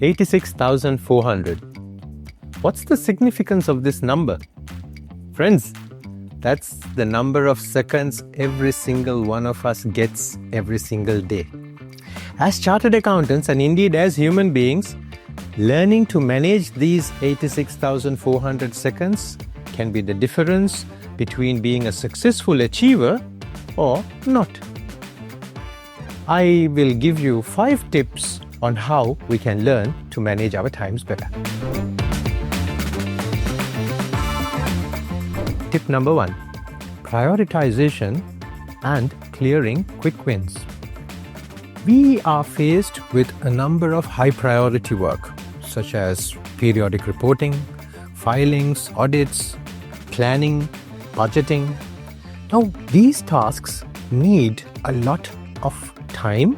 86,400. What's the significance of this number? Friends, that's the number of seconds every single one of us gets every single day. As chartered accountants and indeed as human beings, learning to manage these 86,400 seconds can be the difference between being a successful achiever or not. I will give you 5 tips on how we can learn to manage our times better. Tip number 1, prioritization and clearing quick wins. We are faced with a number of high priority work, such as periodic reporting, filings, audits, planning, budgeting. Now, these tasks need a lot of time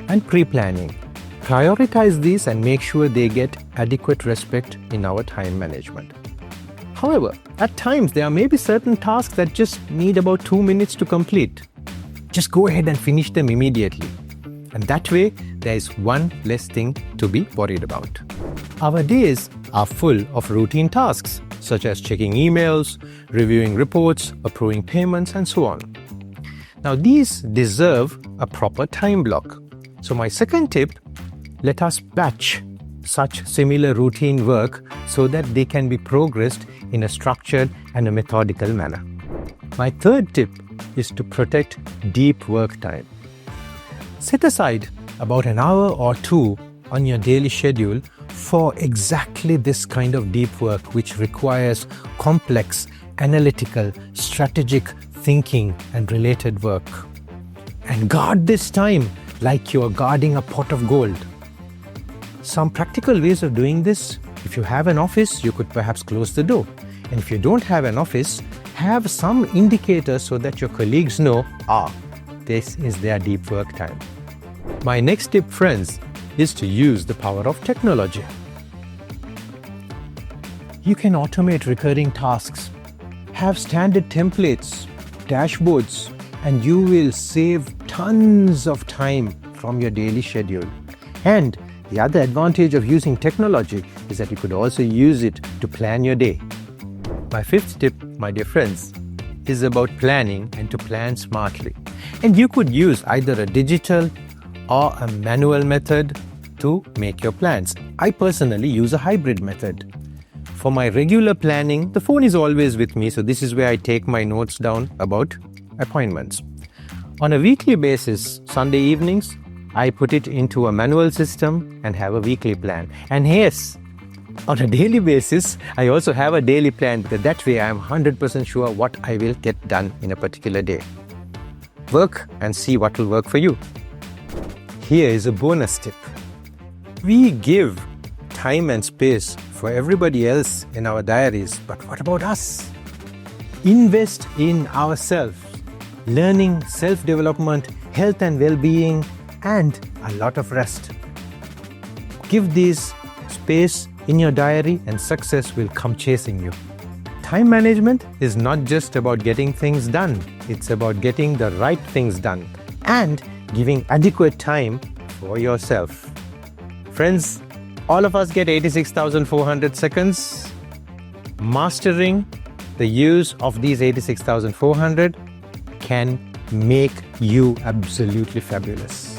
and pre-planning. Prioritize these and make sure they get adequate respect in our time management. However, at times there may be certain tasks that just need about 2 minutes to complete. Just go ahead and finish them immediately. And that way, there is one less thing to be worried about. Our days are full of routine tasks, such as checking emails, reviewing reports, approving payments, and so on. Now, these deserve a proper time block. So my second tip, let us batch such similar routine work so that they can be progressed in a structured and a methodical manner. My third tip is to protect deep work time. Set aside about an hour or 2 on your daily schedule for exactly this kind of deep work, which requires complex, analytical, strategic thinking and related work. And guard this time like you are guarding a pot of gold. Some practical ways of doing this: if you have an office, you could perhaps close the door. And if you don't have an office, have some indicator so that your colleagues know, this is their deep work time. My next tip, friends, is to use the power of technology. You can automate recurring tasks, have standard templates, dashboards, and you will save tons of time from your daily schedule. And the other advantage of using technology is that you could also use it to plan your day. My fifth tip, my dear friends, is about planning and to plan smartly. And you could use either a digital or a manual method to make your plans. I personally use a hybrid method. For my regular planning, the phone is always with me, so this is where I take my notes down about appointments. On a weekly basis, Sunday evenings, I put it into a manual system and have a weekly plan. And yes, on a daily basis, I also have a daily plan, because that way I am 100% sure what I will get done in a particular day. Work and see what will work for you. Here is a bonus tip. We give time and space for everybody else in our diaries, but what about us? Invest in ourselves, learning, self-development, health and well-being, and a lot of rest. Give these space in your diary and success will come chasing you. Time management is not just about getting things done. It's about getting the right things done and giving adequate time for yourself. Friends, all of us get 86,400 seconds. Mastering the use of these 86,400 can make you absolutely fabulous.